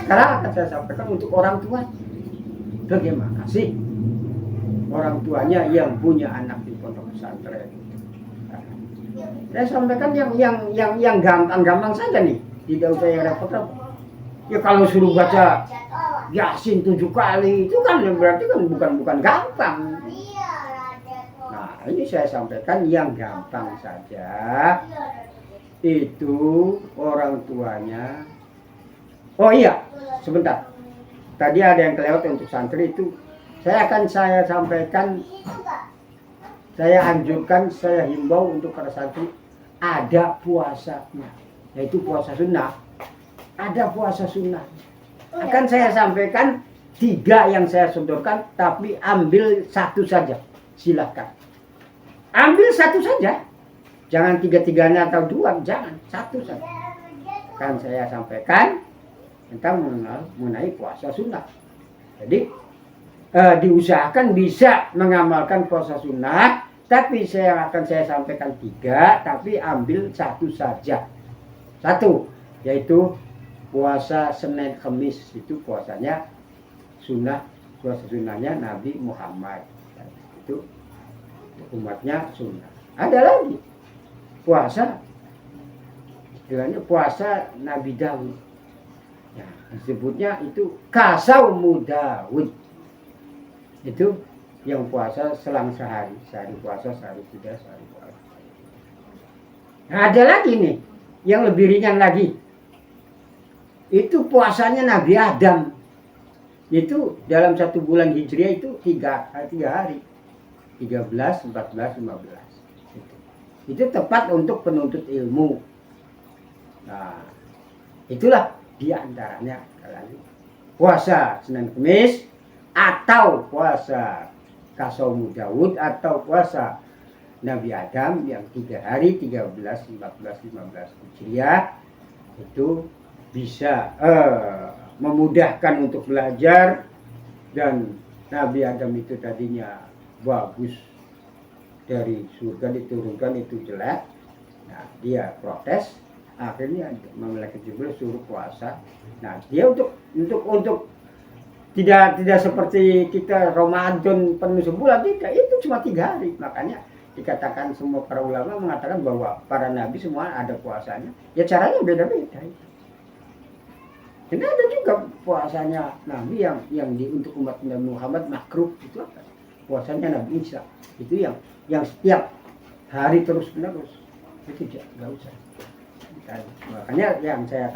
Sekarang akan saya sampaikan untuk orang tua. Bagaimana sih orang tuanya yang punya anak di pondok pesantren? Saya sampaikan yang gampang-gampang saja nih, tidak usah yang repot-repot. Ya kalau suruh baca Yasin 7 kali itu kan berarti kan bukan gampang. Nah, ini saya sampaikan yang gampang saja. Itu orang tuanya. Oh iya, sebentar. Tadi ada yang kelewat untuk santri itu. Saya sampaikan, saya anjurkan, saya himbau untuk para santri ada puasanya, yaitu puasa sunnah. Ada puasa sunnah. Akan saya sampaikan 3 yang saya sodorkan, tapi ambil 1 saja. Silakan. Ambil 1 saja. Jangan 3-3-nya atau 2, jangan 1 saja. Kan saya sampaikan tentang mengenai puasa sunnah. Jadi diusahakan bisa mengamalkan puasa sunnah, tapi saya sampaikan 3, tapi ambil 1 saja. 1, yaitu puasa Senin Kamis, itu puasanya sunnah, puasa sunnahnya Nabi Muhammad. Itu umatnya sunnah. Ada lagi puasa, istilahnya puasa Nabi Daud. Ya, disebutnya itu Kasaumu Daud. Itu yang puasa selang sehari puasa, sehari tidak, sehari puasa. Nah, ada lagi nih yang lebih ringan lagi. Itu puasanya Nabi Adam. Itu dalam 1 bulan Hijriah itu 3 hari. 13, 14, 15. Itu tepat untuk penuntut ilmu. Nah, itulah diantaranya puasa Senin Kamis, atau puasa Kasaumu Daud, atau puasa Nabi Adam yang 3 hari, 13, 14, 15 Hijriah. Itu bisa memudahkan untuk belajar. Dan Nabi Adam itu tadinya bagus, dari surga diturunkan itu jelek. Nah, dia protes, akhirnya malaikat Jibril suruh puasa. Nah, dia untuk tidak seperti kita Ramadan penuh sebulan, tidak, itu cuma 3 hari. Makanya dikatakan semua para ulama mengatakan bahwa para nabi semua ada puasanya. Ya caranya beda-beda. Dan ada juga puasanya Nabi yang untuk umat Nabi Muhammad makruh, itu apa? Puasanya Nabi Isa. Itu yang setiap hari terus menerus. Itu tidak usah. Makanya yang saya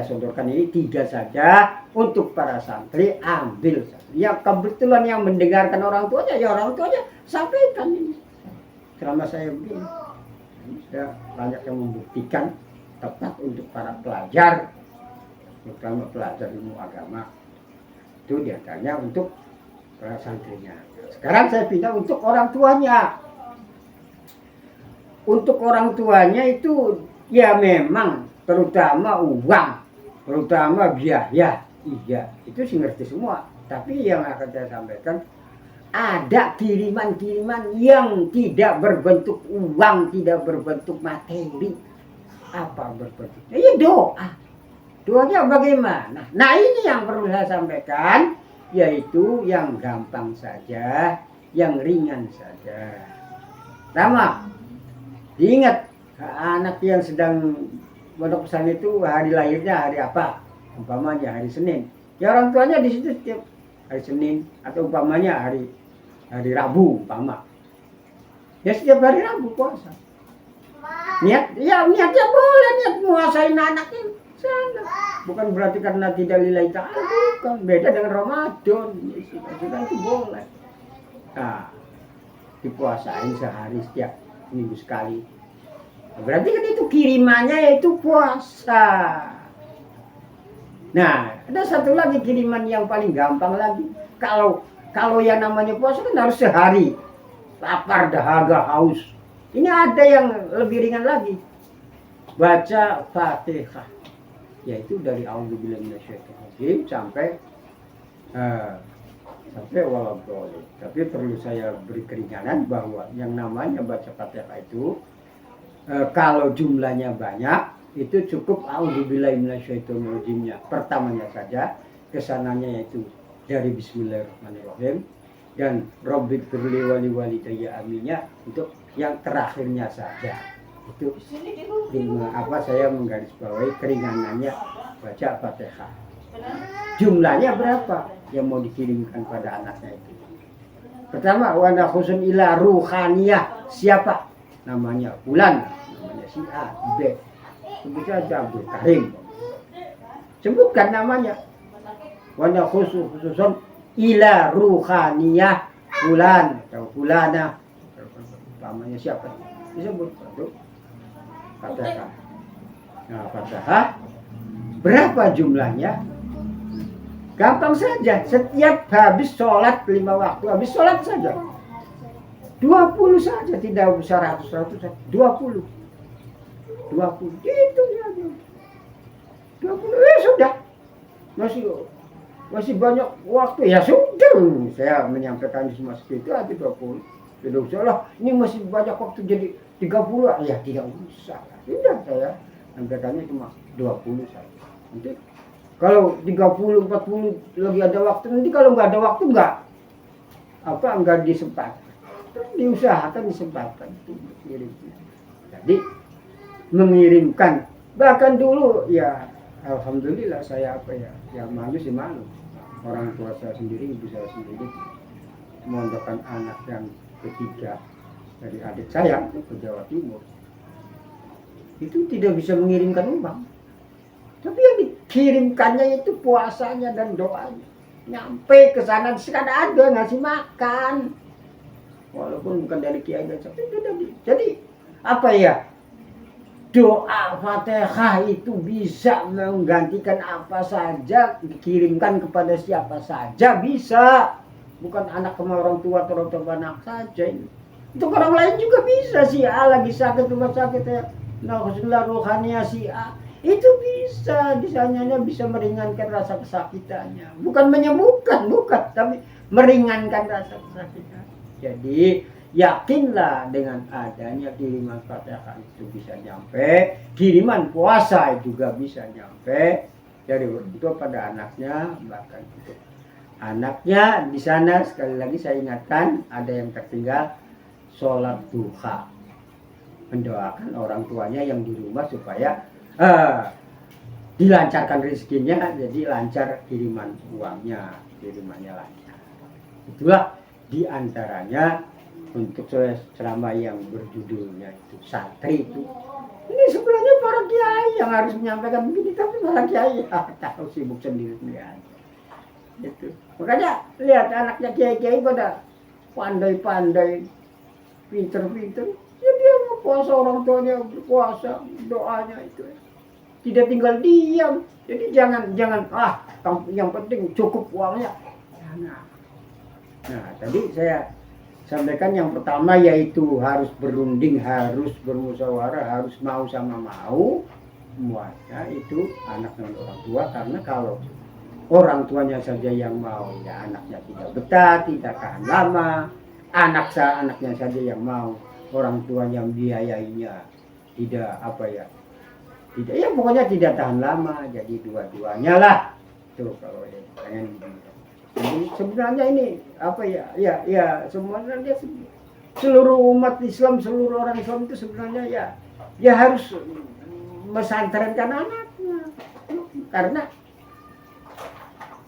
sodorkan ini 3 saja untuk para santri, ambil saja. Ya kebetulan yang mendengarkan orang tuanya, ya orang tuanya sampaikan ini. Selama saya begini, saya banyak yang membuktikan tepat untuk para pelajar, terutama pelajar ilmu agama. Itu diantaranya untuk para santrinya. Sekarang saya pindah untuk orang tuanya. Untuk orang tuanya itu ya memang terutama uang, terutama biaya, iya, itu sih ngerti semua. Tapi yang akan saya sampaikan, ada kiriman-kiriman yang tidak berbentuk uang, tidak berbentuk materi. Apa berbentuk? Ya doa. Doanya bagaimana? Nah, ini yang perlu saya sampaikan, yaitu yang gampang saja, yang ringan saja. Pertama, ingat anak yang sedang pondok pesantren itu hari lahirnya hari apa? Umpamanya hari Senin. Ya orang tuanya di situ setiap hari Senin, atau umpamanya hari Rabu umpama. Ya setiap hari Rabu puasa. Niatnya boleh, niat menguasain anaknya sana. Bukan berarti karena tidak lillahi ta'ala, bukan. Beda dengan Ramadan. Sudah itu boleh. Nah, dipuasain sehari setiap minggu sekali. Berarti kan itu kirimannya yaitu puasa. Nah, ada satu lagi kiriman yang paling gampang lagi. Kalau yang namanya puasa kan harus sehari. Lapar, dahaga, haus. Ini ada yang lebih ringan lagi. Baca Fatihah. Yaitu dari A'udzubillahi minasyaitonirrajim sampai waladhdallin. Tapi perlu saya beri keringanan bahwa yang namanya baca Fatihah itu kalau jumlahnya banyak, itu cukup auzubillahi minasyaitonirrajimnya pertamanya saja, kesananya yaitu dari bismillahirrahmanirrahim, dan Rabbik firli wali walidayya aminnya untuk yang terakhirnya saja. Itu saya menggarisbawahi keringanannya baca Fatihah. Jumlahnya berapa yang mau dikirimkan pada anaknya itu? Pertama, wana khusun ila ruhaniyah. Siapa? Namanya Fulan, namanya si A, B. Sebut saja Abdul Karim. Sebutkan namanya. Wana khusun ila ruhaniyah Fulan atau Fulana. Namanya siapa? Disebut untuk Fatihah. Nah, Fatihah berapa jumlahnya? Gampang saja, setiap habis sholat 5 waktu, habis sholat saja 20 saja, tidak usah 100, 20 itu saja 20, ya sudah, masih banyak waktu, ya sudah, saya menyampaikan semua seperti itu aja 20, tidak usah lah, ini masih banyak waktu jadi 30, ya tidak usah, sudah saya sampaikannya cuma 20 saja. Nanti kalau 30, 40 lagi ada waktu, nanti kalau nggak ada waktu nggak disempatkan. Diusahakan disempatkan itu mengirimnya. Jadi mengirimkan, bahkan dulu ya alhamdulillah saya malu sih malu. Orang tua saya sendiri, ibu saya sendiri memondokkan anak yang ketiga dari adik saya ke Jawa Timur. Itu tidak bisa mengirimkan uang. Tapi yang dikirimkannya itu puasanya dan doanya. Nyampe ke sana sekarang ada ngasih makan. Walaupun bukan dari kiai dan tapi itu dari. Jadi apa ya? Doa Fatihah itu bisa menggantikan apa saja, dikirimkan kepada siapa saja bisa. Bukan anak sama orang tua atau orang tua anak saja ini. Itu orang lain juga bisa. Si A lagi sakit rumah sakit ya. Nah, rohaniya si A. Itu bisa, disanyanya bisa meringankan rasa kesakitannya. Bukan menyembuhkan, bukan, tapi meringankan rasa kesakitan. Jadi yakinlah dengan adanya kiriman Fatihah itu bisa nyampe, kiriman puasa juga bisa nyampe dari orang tua pada anaknya, bahkan untuk anaknya di sana. Sekali lagi saya ingatkan, ada yang tertinggal sholat duha, mendoakan orang tuanya yang di rumah supaya dilancarkan rezekinya, jadi lancar kiriman uangnya, kirimannya lancar. Itulah diantaranya untuk ceramah yang berjudulnya itu santri itu. Ini sebenarnya para kiai yang harus menyampaikan begini, tapi para kiai tahu sibuk sendiri aja. Gitu. Makanya lihat anaknya kiai-kiai pada pandai-pandai, pinter-pinter. Ya dia mau puasa, orang tuanya berpuasa, doanya itu. Tidak tinggal diam. Jadi jangan yang penting cukup uangnya. Nah, tadi saya sampaikan yang pertama yaitu harus berunding, harus bermusyawarah, harus mau sama mau. Semuanya itu anak dan orang tua, karena kalau orang tuanya saja yang mau, ya anaknya tidak betah, tidak tahan lama. Anaknya saja yang mau, orang tuanya biayainya tidak tidak, ya pokoknya tidak tahan lama. Jadi dua-duanya lah tuh kalau pengen. Jadi sebenarnya ini semuanya seluruh umat Islam, seluruh orang Islam itu sebenarnya ya harus mesantrenkan anaknya. Karena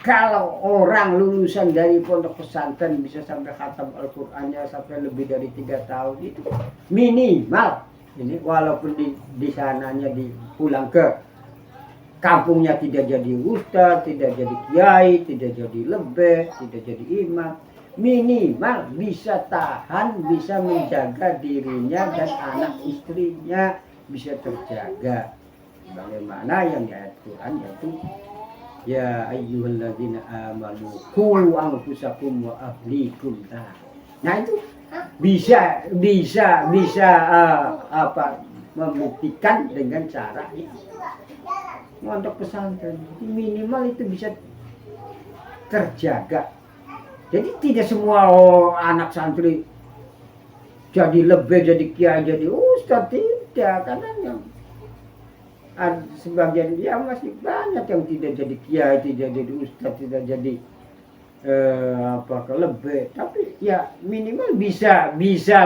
kalau orang lulusan dari pondok pesantren bisa sampai khatam Al-Qur'annya sampai lebih dari 3 tahun, itu minimal. Ini walaupun di sananya pulang ke kampungnya tidak jadi ustaz, tidak jadi kiai, tidak jadi lebih, tidak jadi imam, minimal bisa tahan, bisa menjaga dirinya dan anak istrinya bisa terjaga. Bagaimana yang di ayat Quran yaitu ya ayyuhalladzina amanu qu anfusakum wa ahlikum. Nah itu bisa membuktikan dengan cara itu. Untuk pesantren minimal itu bisa terjaga. Jadi tidak semua anak santri jadi lebih, jadi kiai, jadi ustaz, tidak. sebagian dia masih banyak yang tidak jadi kiai, tidak jadi ustadz, tidak jadi kelebih, tapi ya minimal bisa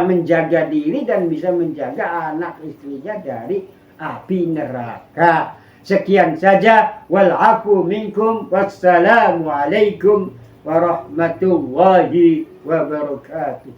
menjaga diri dan bisa menjaga anak istrinya dari api neraka. Sekian saja, wal afu minkum, wassalamu alaikum warahmatullahi wabarakatuh.